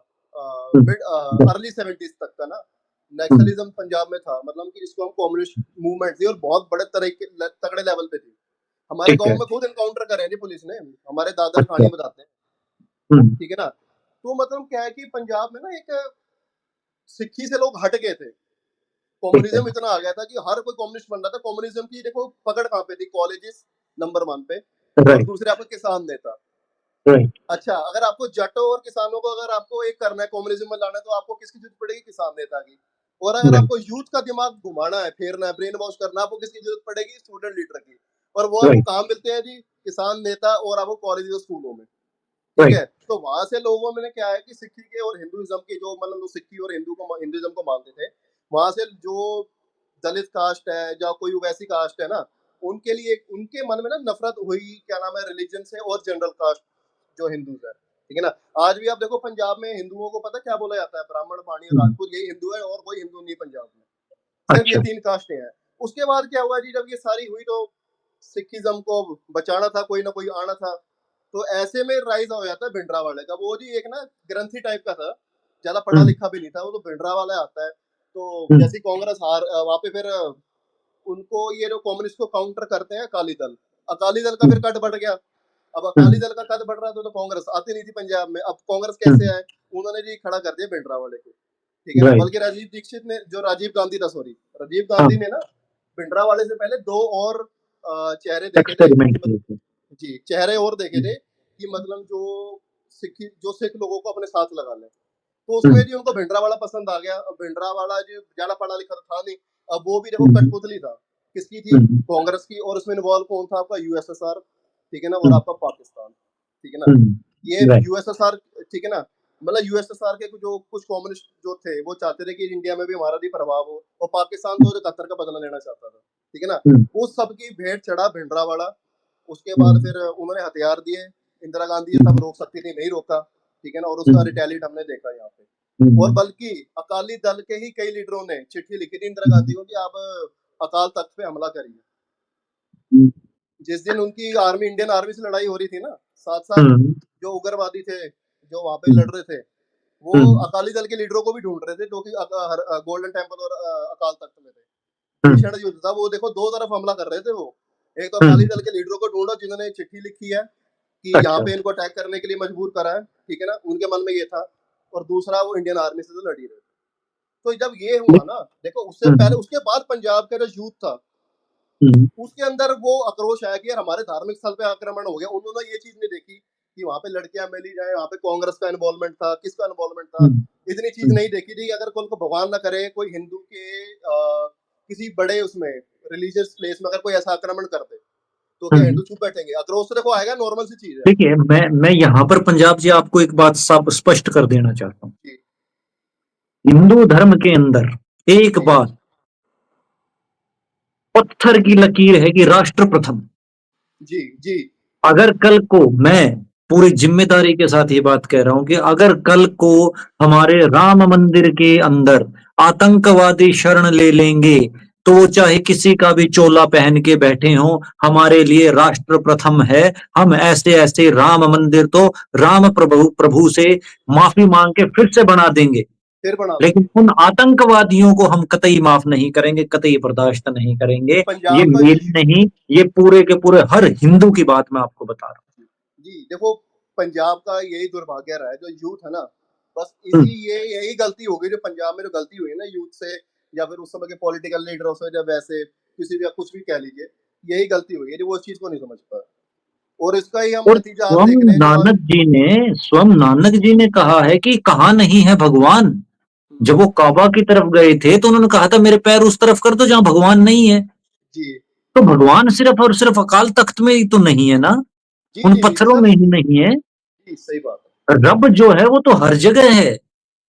हुँ, मिड हुँ, अर्ली 70s तक का ना हुँ, नक्सलिज्म पंजाब में था, मतलब कि जिसको हम कम्युनिस्ट मूवमेंट थी, और बहुत बड़े तरीके तगड़े लेवल पे थी। हमारे ठीक गांव है। में खुद एनकाउंटर करे हैं जी पुलिस ने, हमारे दादा अच्छा, कहानियां बताते हैं, हुँ, ठीक है ना। तो मतलब क्या है कि पंजाब में ना एक सिक्खी से लोग हट गए थे, कम्युनिज्म इतना आ गया था कि हर कोई कम्युनिस्ट बन रहा था। कम्युनिज्म की देखो पकड़ कहाँ पे थी, कॉलेजेस नंबर 1 पे, और राइट, दूसरे आपके किसान नेता। राइट, अच्छा, अगर आपको जाटों और किसानों को अगर आपको एक करना है, कम्युनिज्म में लाना है, तो आपको किसकी जरूरत पड़ेगी? किसान नेता की। और अगर राइट, आपको यूथ का दिमाग घुमाना है, फेरना है, ब्रेन वॉश करना है, आपको किसकी जरूरत पड़ेगी? स्टूडेंट लीडर की। और वो आपको राइट, काम मिलते हैं जी किसान नेता और आपको कॉलेज और स्कूलों में। ठीक राइट, है, तो वहां से लोगों में क्या है कि सिक्खी के और हिंदुइज्म के जो मतलब सिक्खी और हिंदुइज्म को मानते थे, वहां से जो दलित कास्ट है या कोई वैसी कास्ट है ना, उनके लिए उनके मन में ना नफरत हुई, क्या नाम है, रिलीजन से और जनरल कास्ट जो हिंदूज है। ठीक है ना, आज भी आप देखो पंजाब में हिंदुओं को पता क्या बोला जाता है? ब्राह्मण, पाणी और हम्म, राजपूत, यही हिंदू है और कोई हिंदू नहीं पंजाब में। सिर्फ ये अच्छा, 3 कास्टें हैं। उसके बाद क्या हुआ जी, जब ये सारी हुई तो सिखिज़्म को बचाना था, कोई ना कोई आना था। तो ऐसे में राइज़ हो जाता है भिंडरावाले का। वो जी एक ना ग्रंथी टाइप का था, ज़्यादा हम्म, पढ़ा-लिखा भी नहीं था, वो तो भिंडरावाला आता है। तो हम्म, जैसे ही कांग्रेस वहाँ पे फिर उनको ये जो कम्युनिस्ट को काउंटर करते हैं अकाली दल। अकाली दल का फिर हम्म, कद बढ़ गया। अब अकाली हम्म, दल का कद बढ़ रहा था तो कांग्रेस आती नहीं थी पंजाब में। अब कांग्रेस कैसे हम्म, आए? उन्होंने जी खड़ा कर दिया भिंडरावाले को। ठीक है ना? राइट, बल्कि राजीव दीक्षित ने, जो राजीव गांधी था, सॉरी, राजीव हाँ, गांधी ने ना भिंडरावाले से पहले 2 और चेहरे देखे थे एक्सपेरिमेंट कि किए थे। जी, चेहरे और देखे हम्म, थे कि मतलब जो सिख लोगों को अपने साथ लगा लें। तो उसमें हम्म, जी उनको भिंडरावाला पसंद आ गया। अब भिंडरावाला जो ज़्यादा पढ़ा-लिखा तो था नहीं। अब वो भी देखो हम्म, कठपुतली था। किसकी थी? हम्म, कांग्रेस की। और उसमें इन्वॉल्व कौन था आपका? यूएसएसआर, ठीक है ना? और हम्म, आपका पाकिस्तान, ठीक है ना? ये राइट, यूएसएसआर, ठीक है ना? मतलब यूएसएसआर के जो कुछ कम्युनिस्ट जो थे, वो चाहते थे कि इंडिया में भी हमारा भी प्रभाव हो, और पाकिस्तान तो जो कतर का बदला लेना चाहता था, ठीक है ना? हम्म, उस सब की भेंट चढ़ा भिंडरावाला। उसके बाद हम्म, फिर उन्होंने हथियार दिए। इंदिरा गांधी ये तब हम्म, रोक सकती थी, नहीं रोका, ठीक है ना? और उसका हम्म, रिटेलिएट हमने देखा यहाँ पे। और हम्म, बल्कि अकाली दल के ही कई लीडरों ने चिट्ठी लिखी थी इंदिरा गांधी हम्म, को कि आप अकाल तख्त पे हमला करिए। हम्म, जिस दिन उनकी आर्मी, इंडियन आर्मी से लड़ाई हो रही थी ना, साथ साथ हम्म, जो उग्रवादी थे जो वहां पे हम्म, लड़ रहे थे, वो हम्म, अकाली दल के लीडरों को भी ढूंढ रहे थे, जो कि गोल्डन टेम्पल और अकाल तख्त में थे। हम्म, भीषण युद्ध था वो। देखो 2 तरफ हमला कर रहे थे वो। एक तो अकाली हम्म, दल के लीडरों को ढूंढो जिन्होंने चिट्ठी लिखी है कि यहाँ अच्छा, पे इनको अटैक करने के लिए मजबूर करा है, ठीक है ना? उनके मन में ये था। और दूसरा, वो इंडियन आर्मी से तो लड़ ही रहे थे। तो जब ये हुआ लेकिन ना, देखो उससे पहले, हम्म, उसके बाद पंजाब का जो यूथ था, हम्म, उसके अंदर वो आक्रोश आया कि यार हमारे धार्मिक स्थल पे आक्रमण हो गया। उन्होंने ये चीज नहीं देखी कि वहां पे लड़कियां मिली जाए, वहां पे कांग्रेस का इन्वॉल्वमेंट था, किसका इन्वॉल्वमेंट था। हम्म, इतनी चीज हम्म, नहीं देखी थी कि अगर कोई को भगवान ना करे, कोई हिंदू के किसी बड़े उसमें रिलीजियस प्लेस में अगर कोई ऐसा आक्रमण कर दे, तो क्या हम्म। हिंदू चुप बैठेंगे? आक्रोश तो देखो आएगा, नॉर्मल सी चीज है। देखिए, मैं यहाँ पर पंजाब जी आपको एक बात सब स्पष्ट कर देना चाहता हूँ। जी, हिंदू धर्म के अंदर एक जी, बात पत्थर की लकीर है कि राष्ट्र प्रथम। जी, जी, अगर कल को मैं पूरी जिम्मेदारी के साथ ये बात कह रहा हूं कि अगर कल को हमारे राम मंदिर के अंदर आतंकवादी शरण ले लेंगे, तो वो चाहे किसी का भी चोला पहन के बैठे हों, हमारे लिए राष्ट्र प्रथम है। हम ऐसे ऐसे राम मंदिर तो राम प्रभु प्रभु से माफी मांग के फिर से बना देंगे, फिर बना लेकिन देंगे। उन आतंकवादियों को हम कतई माफ नहीं करेंगे, कतई बर्दाश्त नहीं करेंगे। ये पंजाब का जो मेरी नहीं, ये पूरे के पूरे हर हिंदू की बात मैं आपको बता रहा जी, देखो पंजाब का यही दुर्भाग्य रहा है, जो यूथ है ना, बस हूँ। इसी ये यही गलती हो गई जो पंजाब में जो गलती हुई है ना यूथ से, या फिर उस समय के पॉलिटिकल लीडरों से, जब ऐसे किसी भी कुछ भी कह लीजिए, यही गलती हुई है जो वो उस चीज को नहीं समझ पाए। और इसका ही हम और नतीजा आज देख रहे हैं जो आज। स्वयं नानक जी ने कहा है कि कहाँ नहीं है भगवान। हम्म, जब वो काबा की तरफ गए थे तो उन्होंने कहा था मेरे पैर उस तरफ कर दो जहां भगवान नहीं है। जी, तो भगवान सिर्फ और सिर्फ अकाल तख्त में ही तो नहीं है ना, जी, उन जी, जी, पत्थरों सब में ही नहीं है। जी, सही बात है। रब जो है वो तो हर जगह है।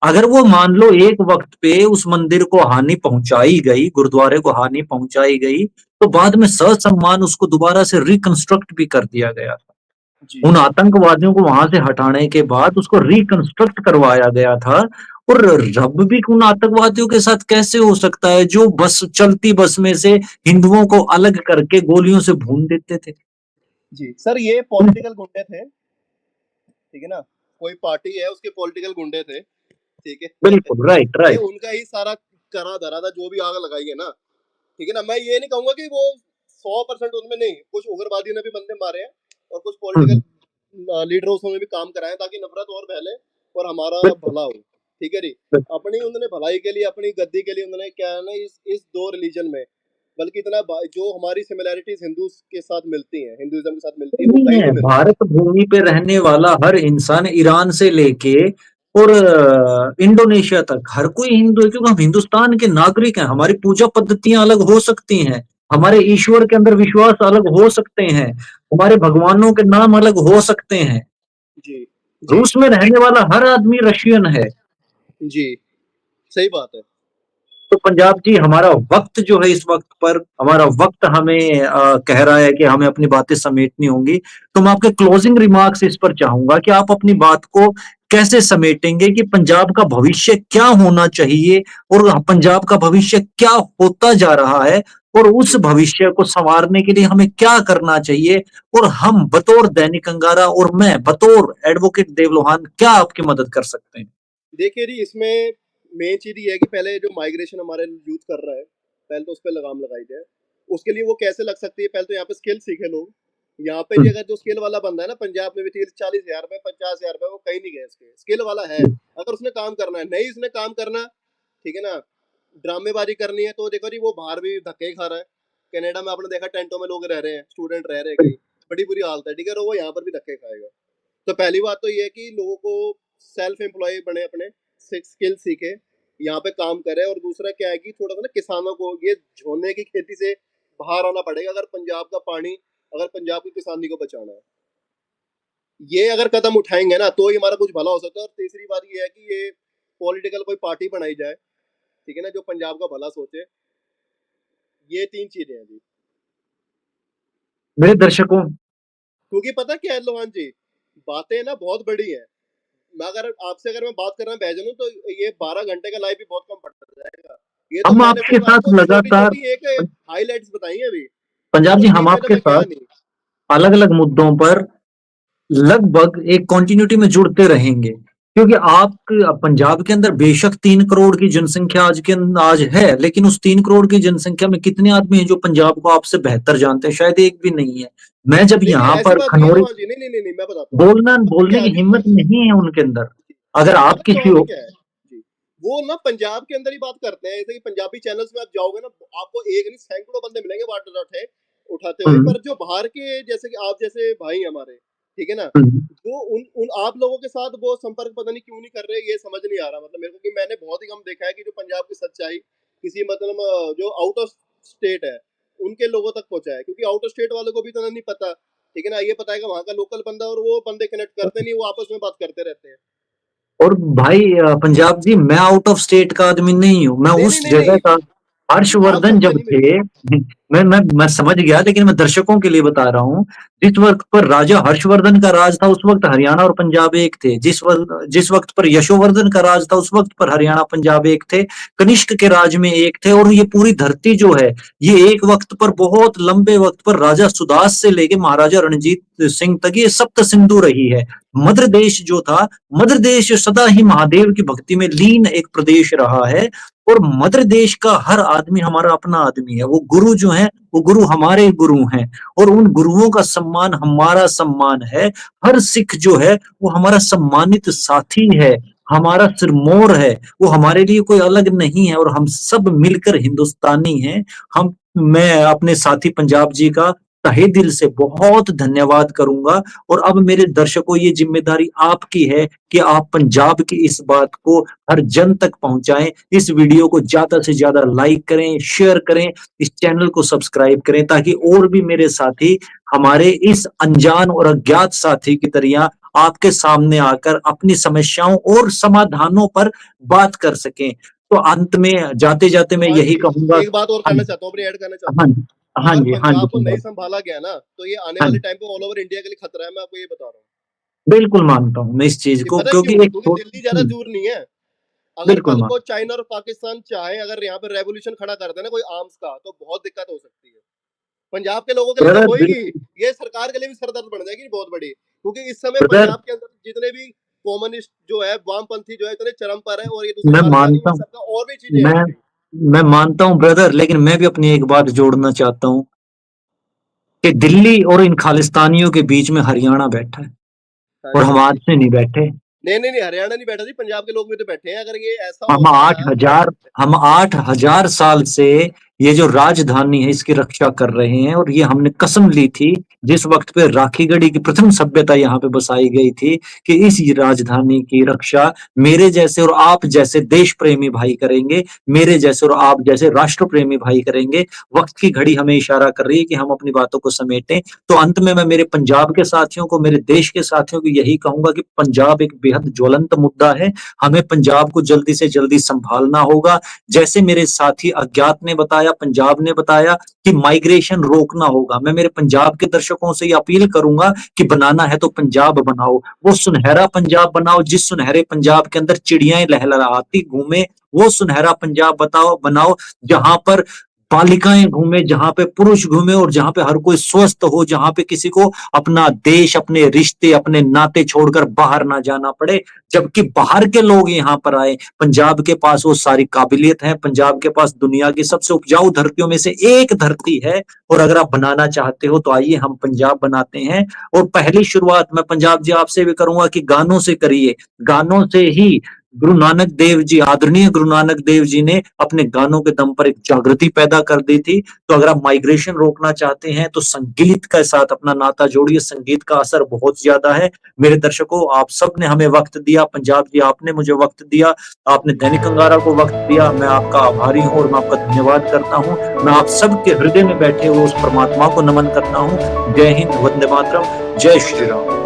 अगर वो मान लो एक वक्त पे उस मंदिर को हानि पहुंचाई गई, गुरुद्वारे को हानि पहुंचाई गई, तो बाद में ससम्मान उसको दोबारा से रिकंस्ट्रक्ट भी कर दिया गया था। जी, उन आतंकवादियों को वहां से हटाने के बाद उसको रिकंस्ट्रक्ट करवाया गया था। और रब भी उन आतंकवादियों के साथ कैसे हो सकता है जो बस चलती बस में से हिंदुओं को अलग करके गोलियों से भून देते थे। जी, सर ये पॉलिटिकल गुंडे थे, ठीक है ना? कोई पार्टी है, उसके पॉलिटिकल गुंडे थे, ठीक है? बिल्कुल, राइट, ये राइट। उनका ही सारा करा धरा था, जो भी आग लगाई है ना, ठीक है ना? मैं ये नहीं कहूंगा कि वो 100% उनमें नहीं, कुछ उग्रवादियों ने भी बंदे मारे हैं और कुछ हम्म, पॉलिटिकल लीडरों ने भी काम कराए ताकि नफरत और फैले। और हमारा बिल्कुल, भला हो, ठीक है जी। बिल्कुल। अपनी उन्होंने भलाई के लिए, अपनी गद्दी के लिए उन्होंने क्या है ना, इस 2 रिलीजन में, बल्कि इतना जो हमारी सिमिलैरिटीज़ हिंदूज़ के साथ मिलती हैं, हिंदुइज़्म के साथ मिलती है, वो नहीं कहीं है, नहीं मिलती। भारत भूमि पे रहने वाला हर इंसान ईरान से लेके और इंडोनेशिया तक हर कोई हिंदू है, क्योंकि हम हिंदुस्तान के नागरिक हैं। हमारी पूजा पद्धतियां अलग हो सकती हैं, हमारे ईश्वर के अंदर विश्वास अलग हो सकते हैं, हमारे भगवानों के नाम अलग हो सकते हैं। जी, जी, रूस में रहने वाला हर आदमी रशियन है। जी, सही बात है। तो पंजाब जी, हमारा वक्त जो है, इस वक्त पर हमारा वक्त हमें कह रहा है कि हमें अपनी बातें समेटनी होंगी। तो मैं आपके क्लोजिंग रिमार्क्स इस पर चाहूंगा कि आप अपनी बात को कैसे समेटेंगे कि पंजाब का भविष्य क्या होना चाहिए और पंजाब का भविष्य क्या होता जा रहा है, और उस जी, भविष्य को संवारने के लिए हमें क्या करना चाहिए, और हम बतौर दैनिक अंगारा और मैं बतौर एडवोकेट देवलोहान क्या आपकी मदद कर सकते हैं? देखिए जी, इसमें मेन चीज़ ये है कि पहले जो माइग्रेशन हमारे यूथ कर रहा है, पहले तो उस पे लगाम लगाई जाए। उसके लिए वो कैसे लग सकती है, पहले तो यहाँ पे स्किल सीखे लोग। यहाँ पे जी हम्म, अगर जो स्किल वाला बंदा है ना, पंजाब में भी 30-40 हज़ार रुपए, 50,000 रुपए, वो कहीं नहीं गए इसके। स्किल वाला है, हम्म, अगर उसने काम करना है, नहीं उसने काम करना, ठीक है ना, ड्रामेबाज़ी करनी है, तो देखो जी वो बाहर भी धक्के ही खा रहा है। कनाडा में आपने देखा टेंटों में लोग रह रहे हैं, स्टूडेंट रह रहे हैं कहीं, बड़ी बुरी हालत है, ठीक है? और वो यहाँ पर भी धक्के खाएगा। तो पहली बात तो ये है कि लोगों को सेल्फ एम्प्लॉय बने, अपने स्किल सीखे, यहाँ पे काम करे। और दूसरा क्या है कि थोड़ा सा ना किसानों को ये झोने की खेती से बाहर आना पड़ेगा, अगर पंजाब का पानी, अगर पंजाब की किसानी को बचाना है। ये अगर कदम उठाएंगे ना, तो ही हमारा कुछ भला हो सकता है। और तीसरी बात ये है कि ये पॉलिटिकल कोई पार्टी बनाई जाए, ठीक है ना, जो पंजाब का भला सोचे। ये 3 चीजें हैं जी। मेरे दर्शकों, क्योंकि पता क्या है लोहान जी, बातें ना बहुत बड़ी है। मैं अगर आपसे अगर मैं बात कर रहा बैजनू, तो ये 12 घंटे का लाइव भी बहुत कम पड़ जाएगा। ये तो हम मैंने आपके सिर्फ साथ आपको छोटी लगातार, छोटी एक हाईलाइट्स बताई है अभी। पंजाब उसको जी, हम डीप में तो आपके मैं गया साथ नहीं। अलग अलग मुद्दों पर लगभग एक कंटिन्यूटी में जुड़ते रहेंगे, क्योंकि आप पंजाब के अंदर बेशक 3 करोड़ की जनसंख्या आज है, लेकिन उस 3 करोड़ की जनसंख्या में कितने आदमी हैं जो पंजाब को आपसे बेहतर जानते हैं? शायद एक भी नहीं है। मैं जब नहीं नहीं, यहाँ ऐसी पर बात नहीं है खनौरी, लोहान जी, नहीं नहीं नहीं नहीं, मैं बताता हूँ। बोलना पता बोलने क्या की है जी, हिम्मत नहीं है उनके अंदर। अगर आप पता किसी लोहान जी क्या है जी, वो ना पंजाब के अंदर ही बात करते हैं। जैसे कि पंजाबी चैनल्स में आप जाओगे ना, आपको एक नहीं सैकड़ों बंदे मिलेंगे वाटर उठे उठाते हुए। हम्म, पर जो बाहर के, जैसे कि आप जैसे भाई हमारे, ठीक है ना, हम्म, वो उन उन आप लोगों के साथ वो संपर्क पता नहीं क्यों नहीं कर रहे, ये समझ नहीं आ रहा। मतलब मेरे को, कि मैंने बहुत ही कम देखा है कि जो पंजाब की सच्चाई किसी, मतलब जो आउट ऑफ स्टेट है, उनके लोगों तक पहुंचा है। क्योंकि आउट ऑफ स्टेट वालों को भी इतना नहीं पता, ठीक है ना। ये पता है कि वहाँ का लोकल बंदा, और वो बंदे कनेक्ट करते नहीं, वो आपस में बात करते रहते हैं। और भाई पंजाब जी, मैं आउट ऑफ स्टेट का आदमी नहीं हूँ, मैं नहीं नहीं उस नहीं जगह नहीं, का। आप हर्षवर्धन समझे जब नहीं मेरी थे, बात। मैं समझ गया, लेकिन मैं दर्शकों के लिए बता रहा हूँ। जिस वक्त पर राजा हर्षवर्धन का राज था, उस वक्त हरियाणा और पंजाब एक थे। जिस वक्त पर यशोवर्धन का राज था, उस वक्त पर हरियाणा पंजाब एक थे। कनिष्क के राज में एक थे। और ये पूरी धरती जो है, ये एक वक्त पर, बहुत लंबे वक्त पर, राजा सुदास से लेके महाराजा रणजीत सिंह तक ये सप्त सिंधु रही है। मध्य देश जो था, मध्य देश सदा ही महादेव की भक्ति में लीन एक प्रदेश रहा है। और मध्य देश का हर आदमी हमारा अपना आदमी है। वो गुरु जो है, वो गुरु हमारे गुरु हैं, और उन गुरुओं का सम्मान हमारा सम्मान है। हर सिख जो है, वो हमारा सम्मानित साथी है, हमारा सिरमौर है। वो हमारे लिए कोई अलग नहीं है, और हम सब मिलकर हिंदुस्तानी हैं। हम मैं अपने साथी पंजाब जी का तहे दिल से बहुत धन्यवाद करूंगा। और अब मेरे दर्शकों, ये जिम्मेदारी आपकी है कि आप पंजाब की इस बात को हर जन तक पहुंचाएं। इस वीडियो को ज्यादा से ज्यादा लाइक करें, शेयर करें, इस चैनल को सब्सक्राइब करें, ताकि और भी मेरे साथी हमारे इस अनजान और अज्ञात साथी की तरह आपके सामने आकर अपनी समस्याओं और समाधानों पर बात कर सकें। तो अंत में जाते जाते मैं लोहान यही जी, कहूंगा। एक बात और हाँ करना जी, चाहता हूँ, अपनी ऐड करना हाँ चाहता हूँ। जी, हाँ अगर जी, हाँ जी, पंजाब को नहीं पंजाब, संभाला गया ना, तो ये आने हाँ वाले जी, टाइम पे ऑल ओवर इंडिया के लिए खतरा है, मैं आपको ये बता रहा हूँ। बिल्कुल मानता हूँ मैं इस चीज ये को, पता है क्योंकि क्यों? एक क्योंकि दिल्ली ज्यादा दूर नहीं है। अगर बिल्कुल कल मान, को चाइना और पाकिस्तान चाहे, अगर यहाँ पे रेवोल्यूशन खड़ा कर देना कोई आर्म्स का, तो बहुत दिक्कत हो सकती है। पंजाब के लोगों के लिए तो ब्रदर, होएगी, ये सरकार के लिए भी सरदर्द बन जाएगी बहुत बड़ी। क्योंकि इस समय ब्रदर, पंजाब के अंदर जितने भी कम्युनिस्ट जो है, वामपंथी जो है, इतने चरम पर है, और ये दूसरी मैं खालिस्तानी, मानता इन हूँ, सबका और भी चीजें हैं मैं कहीं। मैं मानता हूँ ब्रदर, लेकिन मैं भी अपनी एक बात जोड़ना चाहता हूँ कि दिल्ली और इन खालिस्तानियों के बीच में हरियाणा बैठा है, हाँ और जी, हम हाँ आज जी, से नहीं बैठे। नहीं, हरियाणा नहीं बैठा जी, पंजाब के लोग भी तो बैठे हैं। अगर ये ऐसा हम होता है 8,000 हम 8,000 साल से ये जो राजधानी है इसकी रक्षा कर रहे हैं, और ये हमने कसम ली थी जिस वक्त पे राखीगढ़ी की प्रथम सभ्यता यहाँ पे बसाई गई थी कि इस राजधानी की रक्षा मेरे जैसे और आप जैसे देश प्रेमी भाई करेंगे, मेरे जैसे और आप जैसे राष्ट्र प्रेमी भाई करेंगे। वक्त की घड़ी हमें इशारा कर रही है कि हम अपनी बातों को समेटें। तो अंत में मैं मेरे पंजाब के साथियों को, मेरे देश के साथियों को यही कहूंगा कि पंजाब एक बेहद ज्वलंत मुद्दा है। हमें पंजाब को जल्दी से जल्दी संभालना होगा। जैसे मेरे साथी अज्ञात ने बताया, पंजाब ने बताया कि माइग्रेशन रोकना होगा। मैं मेरे पंजाब के दर्शकों से अपील करूंगा कि बनाना है तो पंजाब बनाओ, वो सुनहरा पंजाब बनाओ जिस सुनहरे पंजाब के अंदर चिड़ियाएं लहलहाती घूमे। वो सुनहरा पंजाब बताओ बनाओ जहां पर बालिकाएं घूमे, जहां पे पुरुष घूमे, और जहां पे हर कोई स्वस्थ हो, जहां पे किसी को अपना देश, अपने रिश्ते, अपने नाते छोड़कर बाहर ना जाना पड़े। जबकि बाहर के लोग यहाँ पर आए, पंजाब के पास वो सारी काबिलियत है, पंजाब के पास दुनिया की सबसे उपजाऊ धरतियों में से एक धरती है। और अगर आप बनाना चाहते हो तो आइए हम पंजाब बनाते हैं। और पहली शुरुआत मैं पंजाब जी आपसे भी करूंगा कि गानों से करिए। गानों से ही गुरु नानक देव जी, आदरणीय गुरु नानक देव जी ने अपने गानों के दम पर एक जागृति पैदा कर दी थी। तो अगर आप माइग्रेशन रोकना चाहते हैं तो संगीत के साथ अपना नाता जोड़िए, संगीत का असर बहुत ज्यादा है। मेरे दर्शकों, आप सब ने हमें वक्त दिया, पंजाब जी आपने मुझे वक्त दिया, आपने दैनिक अंगारा को वक्त दिया, मैं आपका आभारी हूं और मैं आपका धन्यवाद करता हूं। मैं आप सबके हृदय में बैठे हुए उस परमात्मा को नमन करता हूं। जय हिंद, वंदे मातरम, जय श्री राम।